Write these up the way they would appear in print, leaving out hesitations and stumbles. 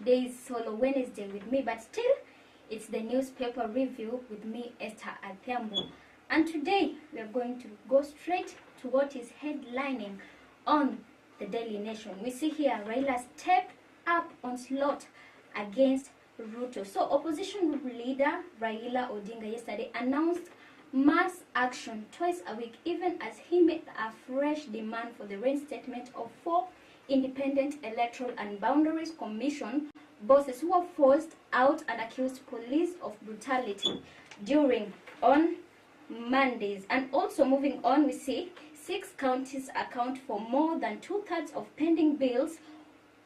Today is solo Wednesday with me, but still it's the newspaper review with me, Esther Adhiambo. And today we are going to go straight to what is headlining on the Daily Nation. We see here Raila stepped up onslaught against Ruto. So opposition leader Raila Odinga yesterday announced mass action twice a week, even as he made a fresh demand for the reinstatement of 4 independent electoral and boundaries commission bosses who were forced out and accused police of brutality during on Mondays. And also moving on, we see 6 counties account for more than 2/3 of pending bills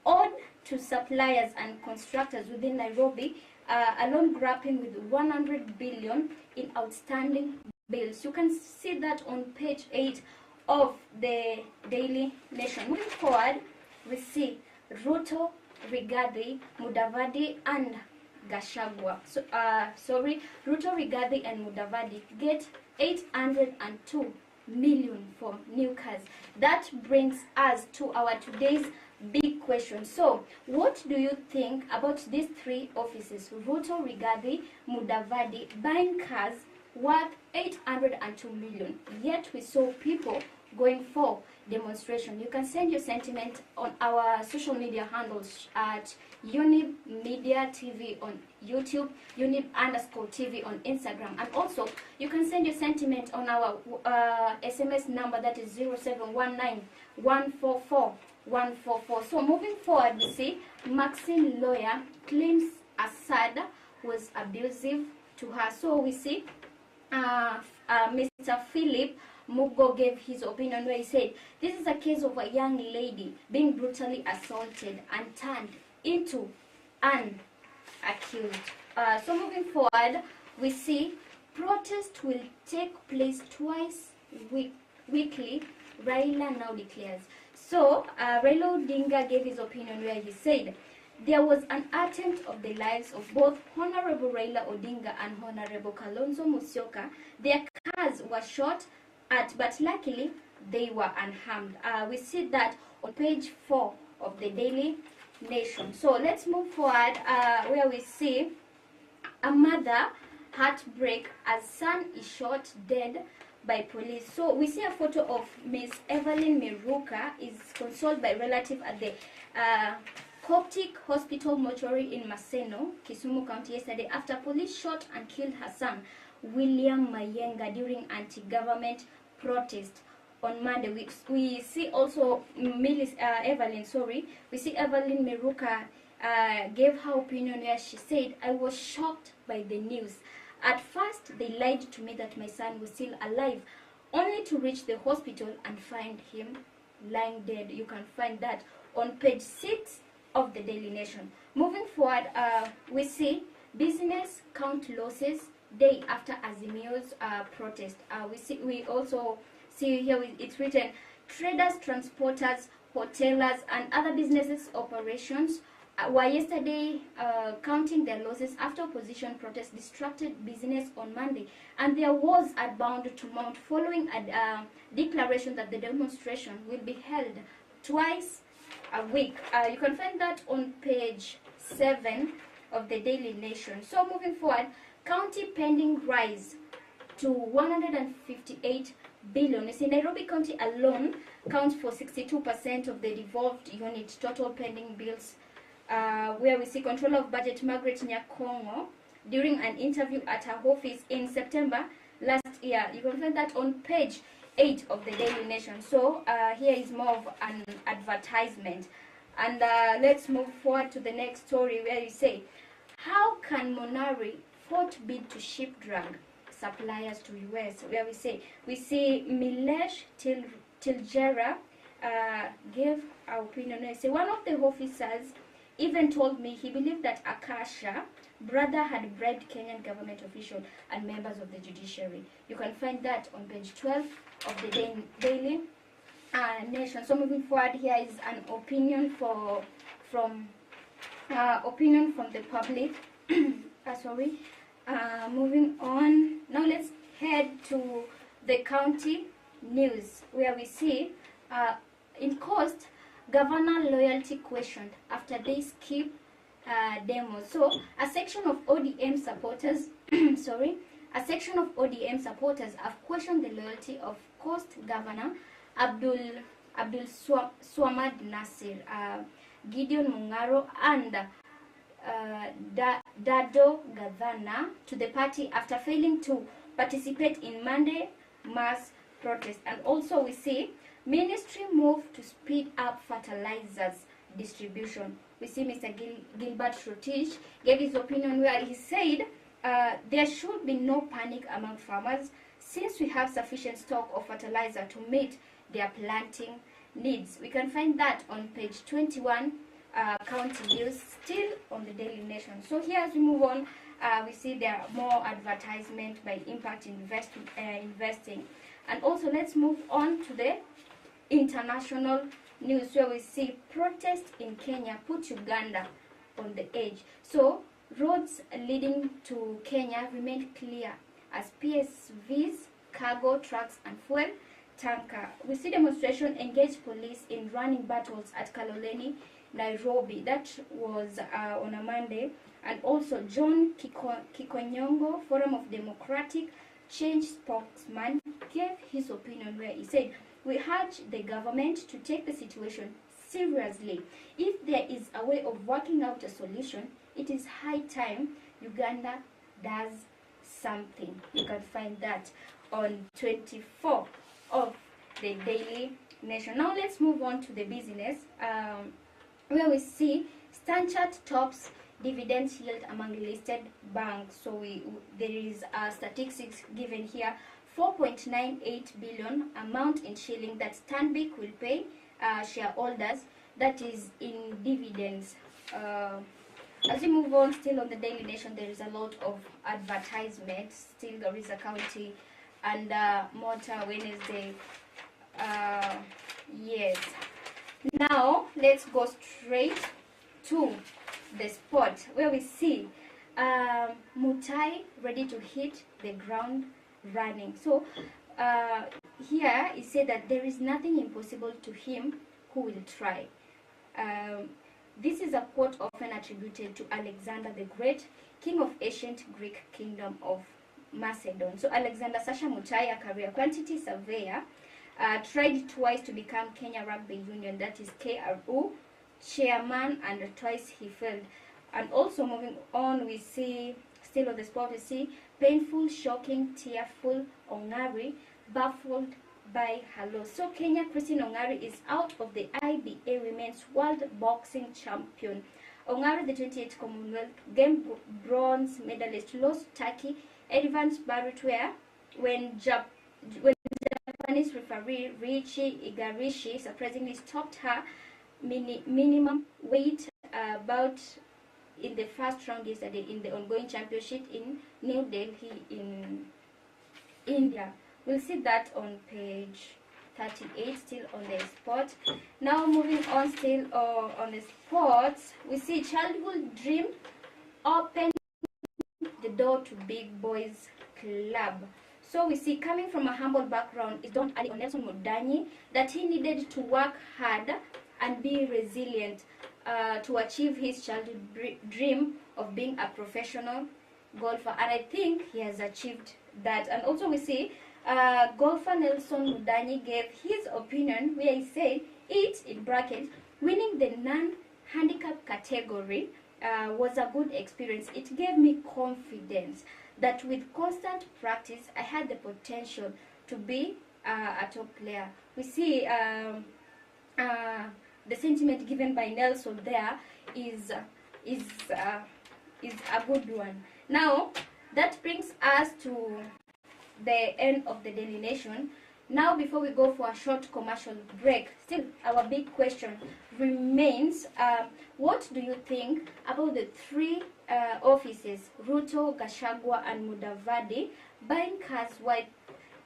owed to suppliers and contractors within Nairobi, alone grappling with 100 billion in outstanding bills. You can see that on page 8 of the Daily Nation. Moving forward, we see Ruto, Rigathi, Mudavadi and Gachagua. Ruto, Rigathi and Mudavadi get 802 million for new cars. That brings us to our today's big question. So, what do you think about these 3 offices, Ruto, Rigathi, Mudavadi, buying cars worth 802 million? Yet we saw people going for demonstration. You can send your sentiment on our social media handles at Younib Media TV on YouTube, Younib_TV on Instagram, and also you can send your sentiment on our SMS number, that is 0719-144-144. So moving forward, we see Maxine lawyer claims Assad was abusive to her. So we see Mr. Philip Mugo gave his opinion where he said, this is a case of a young lady being brutally assaulted and turned into an accused. So moving forward, we see protest will take place twice weekly, Raila now declares. So Raila Odinga gave his opinion where he said, there was an attempt of the lives of both Honorable Raila Odinga and Honorable Kalonzo Musyoka. Their cars were shot at, but luckily they were unharmed. We see that on page 4 of the Daily Nation. So let's move forward, where we see a mother heartbreak as son is shot dead by police. So we see a photo of Miss Evelyn Miruka is consoled by relative at the Coptic Hospital mortuary in Maseno, Kisumu County yesterday after police shot and killed her son William Mayenga during anti-government protest on Monday. We see also Evelyn Miruka gave her opinion where she said, I was shocked by the news. At first they lied to me that my son was still alive, only to reach the hospital and find him lying dead. You can find that on page 6 of the Daily Nation. Moving forward, we see business count losses day after Azimio's protest. We also see here it's written, traders, transporters, hoteliers and other businesses operations were yesterday counting their losses after opposition protests distracted business on Monday, and there was a bound to mount following a declaration that the demonstration will be held twice a week. You can find that on page 7 of the Daily Nation. So moving forward, county pending rise to 158 billion. You see, Nairobi County alone counts for 62% of the devolved unit total pending bills, where we see Controller of Budget Margaret Nyakongo during an interview at her office in September last year. You can find that on page 8 of the Daily Nation. So here is more of an advertisement. And let's move forward to the next story where you say, how can Monari fought bid to ship drug suppliers to US? Where we see Milesh Tiljera gave our opinion. I say one of the officers even told me he believed that Akasha brother had bribed Kenyan government official and members of the judiciary. You can find that on page 12 of the Daily Nation. So moving forward, here is an opinion from the public. Moving on, now let's head to the county news, where we see in Coast, governor loyalty questioned after they skip demos. So a section of ODM supporters, sorry, a section of ODM supporters have questioned the loyalty of Coast Governor Abdul Swamad Nasir, Gideon Mungaro, and Dado Gavana to the party after failing to participate in Monday mass protest. And also we see ministry move to speed up fertilizers distribution. We see Mr. Gilbert Rotich gave his opinion where he said there should be no panic among farmers since we have sufficient stock of fertilizer to meet their planting needs. We can find that on page 21, county news, still on the Daily Nation. So here as we move on, we see there are more advertisement by Impact Investing. And also let's move on to the international news where we see protests in Kenya put Uganda on the edge. So roads leading to Kenya remain clear as PSVs, cargo trucks and fuel tanker. We see demonstration engage police in running battles at Kaloleni, Nairobi. That was on a Monday. And also John Kikonyongo, Forum of Democratic Change spokesman, gave his opinion where he said, "We urge the government to take the situation seriously. If there is a way of working out a solution, it is high time Uganda does something." You can find that on 24 of the Daily Nation. Now let's move on to the business, where we see Stanchart tops dividend yield among listed banks. So there is statistics given here, 4.98 billion amount in shilling that Stanbic will pay shareholders, that is in dividends. As we move on, still on the Daily Nation, there is a lot of advertisements. Still there is a county and Motor Wednesday. Yes. Now let's go straight to the spot where we see Mutai ready to hit the ground running. So here he said that there is nothing impossible to him who will try. This is a quote often attributed to Alexander the Great, king of ancient Greek kingdom of Macedon. So Alexander Sasha Mutai, a career quantity surveyor, tried twice to become Kenya Rugby Union, that is KRU, chairman, and twice he failed. And also moving on, we see, still on the spot, we see painful, shocking, tearful, Ongari, baffled by her loss. So Kenya, Christine Ongari is out of the IBA Women's World Boxing Champion. Ongari, the 28th Commonwealth Game bronze medalist, lost Turkey Evans Barutware when Japanese referee Richi Igarashi surprisingly stopped her minimum weight bout in the first round yesterday in the ongoing championship in New Delhi in India. We'll see that on page 38, still on the spot. Now moving on, still on the sports, we see childhood dream open the door to big boys club. So we see, coming from a humble background, it dawned early on Nelson Mudanyi that he needed to work hard and be resilient to achieve his childhood dream of being a professional golfer, and I think he has achieved that. And also we see golfer Nelson Mudanyi gave his opinion where he said it, in brackets, winning the non-handicap category was a good experience. It gave me confidence that with constant practice I had the potential to be a top player. We see the sentiment given by Nelson there is a good one. Now that brings us to the end of the Daily Nation. Now, before we go for a short commercial break, still our big question remains, what do you think about the three offices, Ruto, Gachagua and Mudavadi, buying cars worth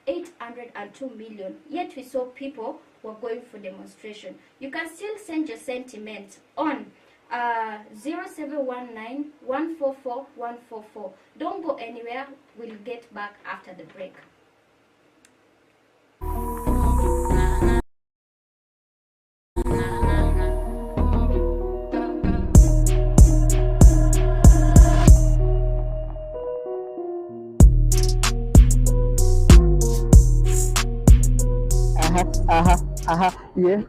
802 million, yet we saw people were going for demonstration? You can still send your sentiments on 0719 144 144. Don't go anywhere. We'll get back after the break. yeah, yeah,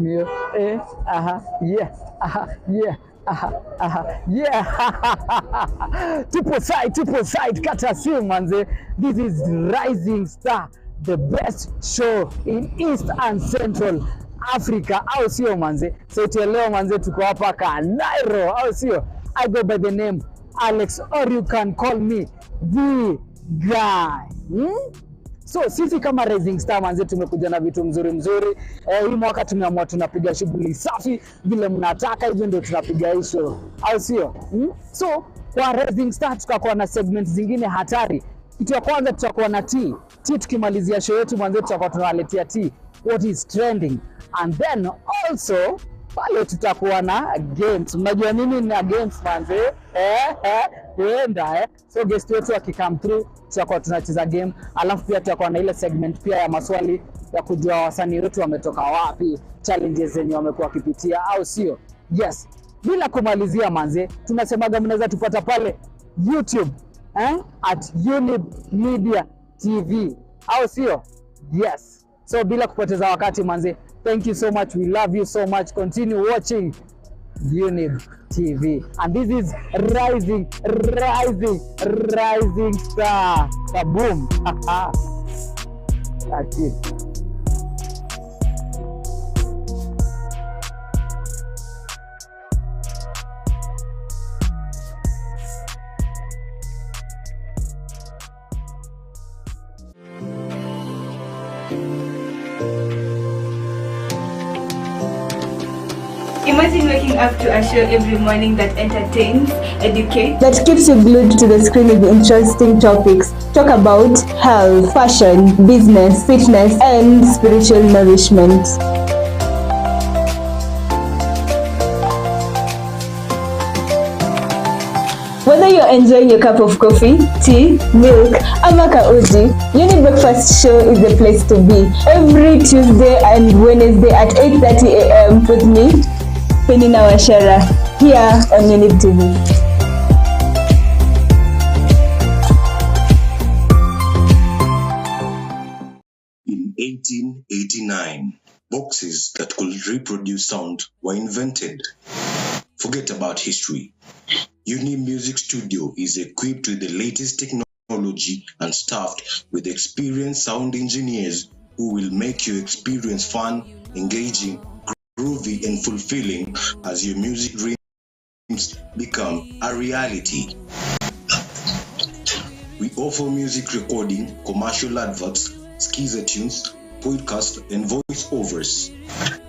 yeah, yeah. Yeah. Triple side, kata simu manze. This is Rising Star, the best show in East and Central Africa, au sio manze? So leo manze tuko hapa Kanairo, au sio? I go by the name Alex, or you can call me the guy. So sisi kama Rising Star manze tumekuja na vitu mzuri. Hii mwaka tumeamua tunapiga shughuli safi vile mnataka, hivyo ndio tunapiga hii show, au sio? So kwa Rising Star tutakuwa na segment zingine hatari. Kitu ya kwanza tutakuwa na tea. Tukimalizia show yetu manze tutakuwa tunawaletea tea, what is trending, and then also pale tutakuwa na games. Unajua nini na games manze? So guest wetu akikam through tutakuwa tunacheza game, alafu pia tutakuwa na ile segment pia ya maswali ya kujua wasanii wetu wametoka wapi, challenges zenye wamekuwa wakipitia, au sio? Yes. Bila kumalizia manze, tunasemaga mnaweza tupata pale YouTube at Younib Media TV, au sio? Yes. So bila kupoteza wakati manze, thank you so much, we love you so much, continue watching Younib TV, and this is Rising Star. Kaboom. That's it. Imagine waking up to a show every morning that entertains, educates, that keeps you glued to the screen with interesting topics. Talk about health, fashion, business, fitness, and spiritual nourishment. Whether you're enjoying your cup of coffee, tea, milk, or uji, Younib Breakfast Show is the place to be. Every Tuesday and Wednesday at 8:30 a.m. with me, Penina Washara, here on Younib TV. In 1889, boxes that could reproduce sound were invented. Forget about history. Younib Music Studio is equipped with the latest technology and staffed with experienced sound engineers who will make your experience fun, engaging, groovy, and fulfilling as your music dreams become a reality. We offer music recording, commercial adverts, schizo tunes, podcasts, and voiceovers.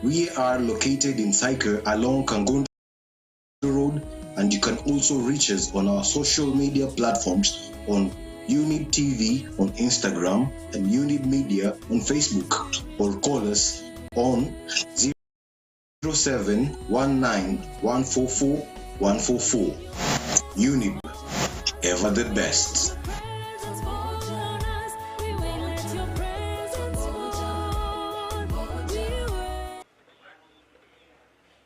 We are located in Syker along Kangondo Road, and you can also reach us on our social media platforms on Younib TV on Instagram and Younib Media on Facebook, or call us on 0719144144. Younib, ever the best.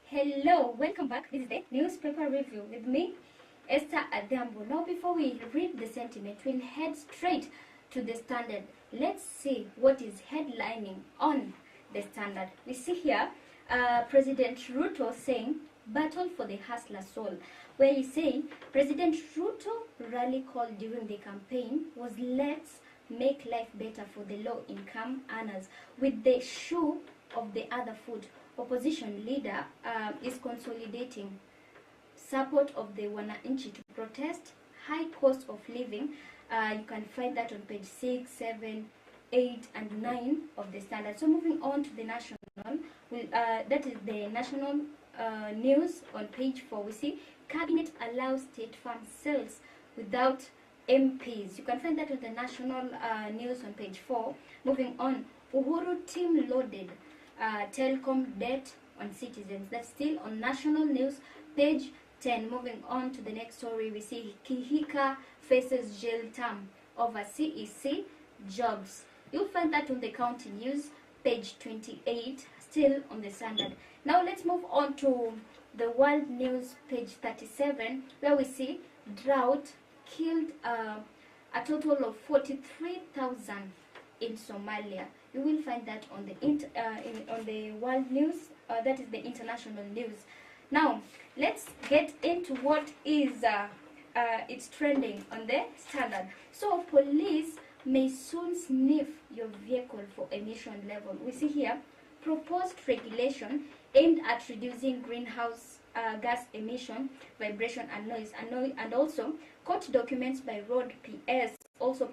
Hello, welcome back. This is the newspaper review with me, Esther Adhiambo. Now, before we read the sentiment, we'll head straight to the Standard. Let's see what is headlining on the Standard. We see here President Ruto saying, "Battle for the hustler soul," where he say President Ruto rally call during the campaign was "Let's make life better for the low-income earners with the shoe of the other foot." Opposition leader is consolidating support of the wananchi to protest high cost of living. You can find that on page 6, 7, 8, and 9 of the Standard. So moving on to the national, that is the national news on page 4. We see Cabinet allows state farm sales without MPs. You can find that on the national news on page 4. Moving on, Uhuru team loaded telecom debt on citizens. That's still on national news, page 10. Moving on to the next story, we see Kihika faces jail term over CEC jobs. You'll find that on the county news, page 28, still on the Standard. Now let's move on to the world news, page 37, where we see drought killed a total of 43,000 in Somalia. You will find that on the on the world news, that is the international news. Now let's get into what is it's trending on the Standard. So police may soon sniff your vehicle for emission level. We see here proposed regulation aimed at reducing greenhouse gas emission, vibration and noise, and also court documents by road PS also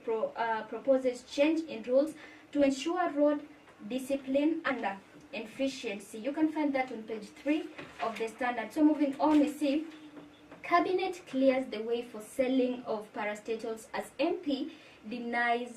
proposes change in rules to ensure road discipline and efficiency. You can find that on page 3 of the Standard. So moving on, we see Cabinet clears the way for selling of parastatals as MP denied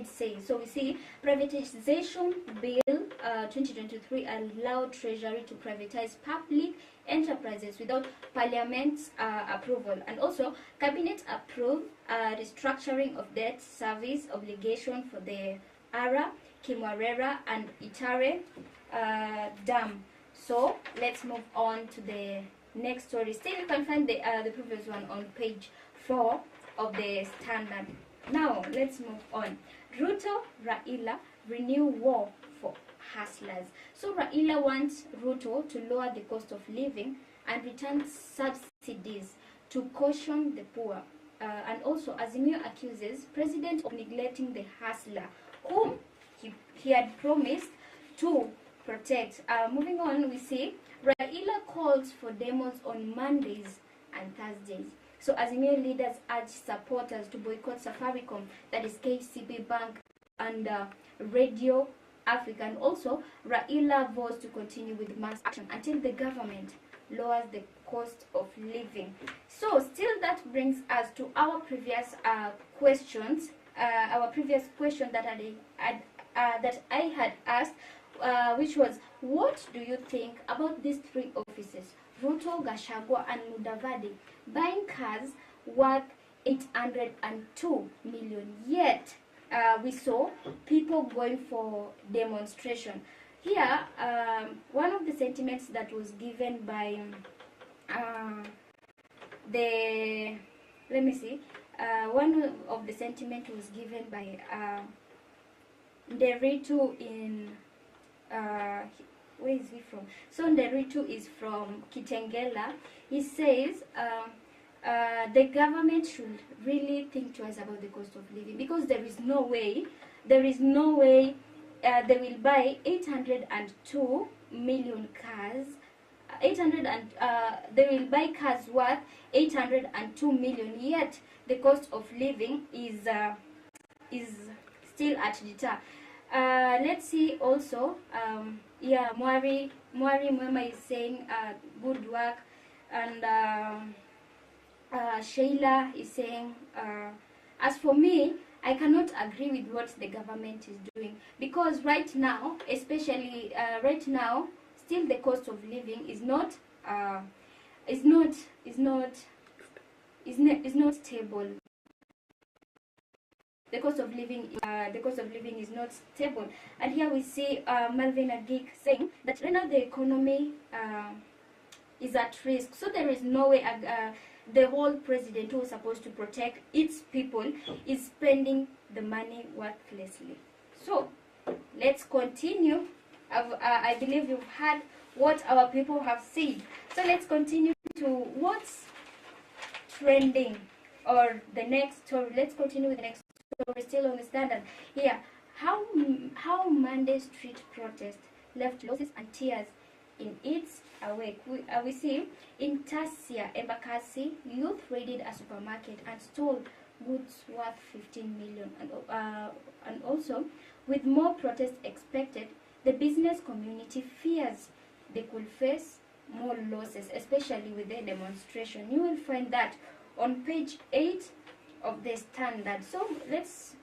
sale. So we see privatization bill 2023 allowed Treasury to privatize public enterprises without Parliament's approval, and also Cabinet approved restructuring of debt service obligation for the Ara, Kimwarera and Itare dam. So let's move on to the next story. Still, you can find the previous one on page 4 of the Standard. Now let's move on. Ruto, Raila renew war for hustlers. So Raila wants Ruto to lower the cost of living and return subsidies to caution the poor. And also Azimio accuses president of neglecting the hustler whom he had promised to protect. Moving on, we see Raila calls for demos on Mondays and Thursdays. So Azimio leaders urge supporters to boycott Safaricom, that is KCB Bank and Radio Africa. And also Raila vows to continue with mass action until the government lowers the cost of living. So still, that brings us to our previous questions. Our previous question that I had asked, which was, what do you think about these three offices, Ruto, Gachagua and Mudavadi, buying cars worth 802 million, yet we saw people going for demonstration? Here, one of the sentiments that was given by one of the sentiment was given by Nderitu in where is he from? So Nderitu is from Kitengela. He says the government should really think twice about the cost of living, because there is no way they will buy 802 million cars. They will buy cars worth 802 million, yet the cost of living is still at the top. Let's see also, Mwari Mwema is saying good work, and Sheila is saying, as for me, I cannot agree with what the government is doing, because right now, especially right now, still the cost of living is not stable. The cost of living is not stable. And here we see Melvin Agik saying that right now the economy is at risk. So there is no way the whole president, who is supposed to protect its people, is spending the money worthlessly. So let's continue. I believe you've heard what our people have said. So let's continue to what's trending, or the next story. Let's continue with the next story, still on the Standard. Here, how Monday street protest left losses and tears in its wake. We see in Tasia, Embakasi, youth raided a supermarket and stole goods worth 15 million. And also, with more protests expected, the business community fears they could face more losses, especially with the demonstration. You will find that on page 8 of the Standard. So let's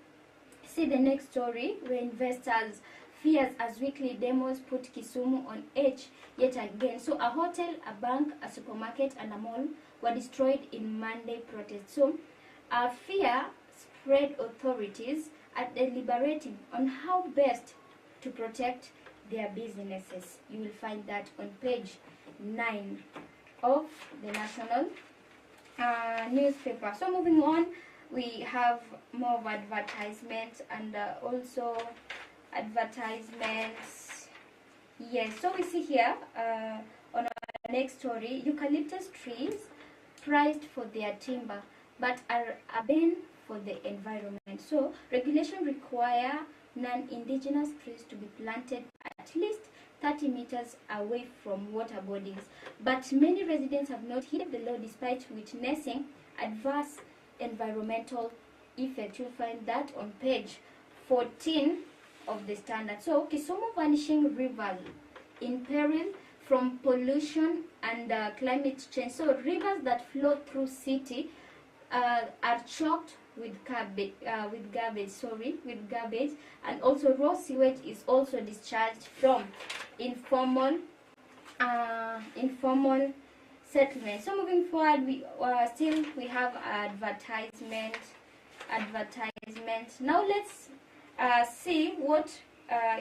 see the next story, where investors fears as weekly demos put Kisumu on edge yet again. So a hotel, a bank, a supermarket and a mall were destroyed in Monday protest. So fear spread authorities are deliberating on how best to protect their businesses. You will find that on page 9 of the national newspaper. So moving on, we have more of advertisements and also advertisements. Yes, so we see here on our next story, eucalyptus trees prized for their timber but are a bane for the environment. So regulation require non-indigenous trees to be planted at least 30 meters away from water bodies. But many residents have not heeded the law despite witnessing adverse environmental effects. You'll find that on page 14 of the standard. So Kisumu vanishing rivers in peril from pollution and climate change. So rivers that flow through city are choked with garbage, and also raw sewage is also discharged from informal settlements. So moving forward, we have advertisement. Now let's see what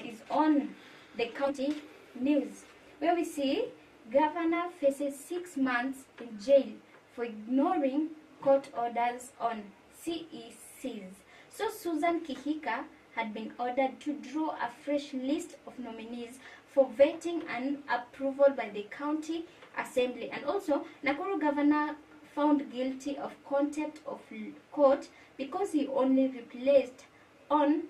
is on the county news, where we see governor faces 6 months in jail for ignoring court orders on CECs. So Susan Kihika had been ordered to draw a fresh list of nominees for vetting and approval by the county assembly. And also Nakuru governor found guilty of contempt of court because he only replaced on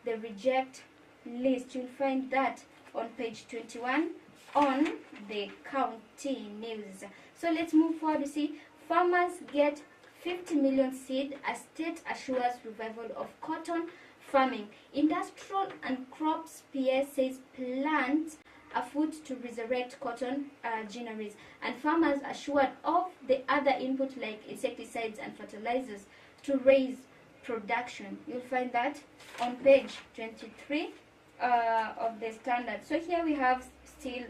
the reject list. You'll find that on page 21 on the county news. So let's move forward to see farmers get 50 million seed as state assures revival of cotton farming. Industrial and crops PS says plants afoot to resurrect cotton granaries, and farmers assured of the other input like insecticides and fertilizers to raise production. You'll find that on page 23 of the standard. So here we have still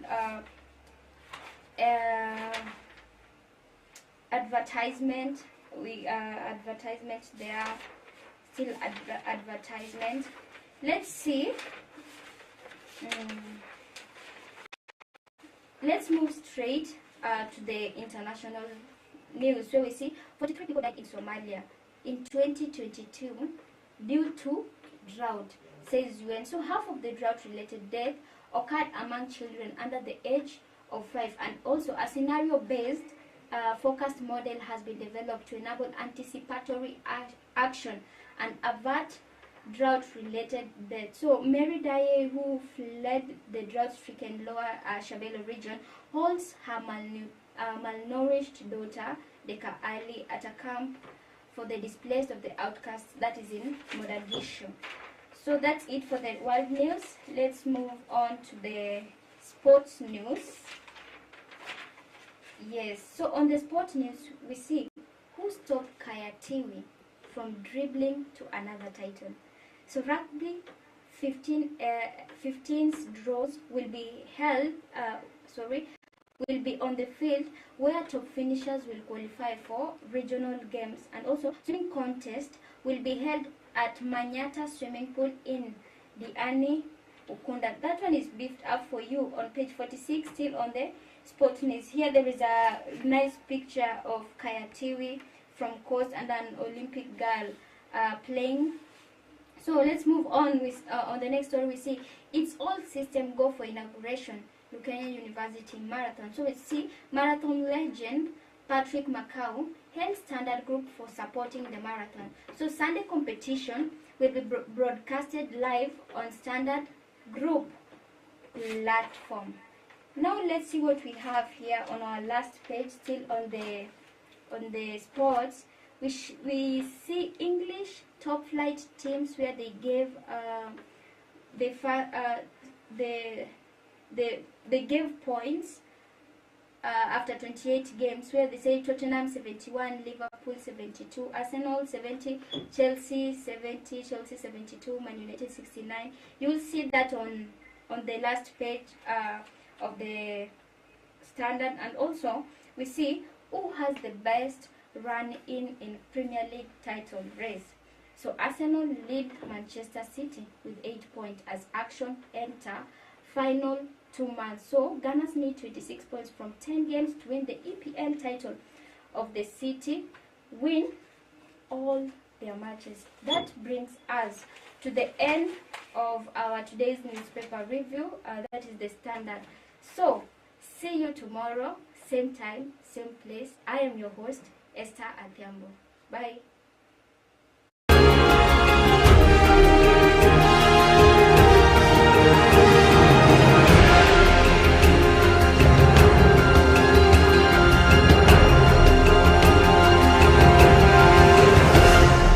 advertisement. Advertisement. There are still advertisement. Let's see. Let's move straight to the international news. So we see 43 people died in Somalia in 2022 due to drought, says UN. So half of the drought-related death occurred among children under the age of 5, and also a scenario-based forecast model has been developed to enable anticipatory action and avert drought-related death. So Mary Daye, who fled the drought-stricken Lower Shabelle region, holds her malnourished daughter Deka Ali at a camp for the displaced of the outcasts that is in Mogadishu. So that's it for the world news. Let's move on to the sports news. Yes, so on the sports news, we see who stopped Kaya Tiwi from dribbling to another title. So rugby 15's draws will be held, will be on the field where top finishers will qualify for regional games, and also swimming contest will be held at Manyata swimming pool in Diani, Ukunda. That one is beefed up for you on page 46, still on the sport news. Here there is a nice picture of Kaya Tiwi from coast and an Olympic girl playing. So let's move on with on the next story. We see it's all system go for inauguration Lukenya University Marathon. So we see marathon legend Patrick Macau held Standard Group for supporting the marathon. So Sunday competition will be broadcasted live on Standard Group platform. Now let's see what we have here on our last page, still on the sports. We see English top flight teams where they gave they gave points after 28 games, where they say Tottenham 71, Liverpool 72, Arsenal 70, Chelsea 70, Chelsea 72, Man United 69. You will see that on the last page of the standard. And also we see who has the best run in Premier League title race. So Arsenal lead Manchester City with 8 points as Action enter final 2 months. So Gunners need 26 points from 10 games to win the EPL title of the City. Win all their matches. That brings us to the end of our today's newspaper review. That is the Standard. So, see you tomorrow, same time, same place. I am your host, Esther Adhiambo. Bye.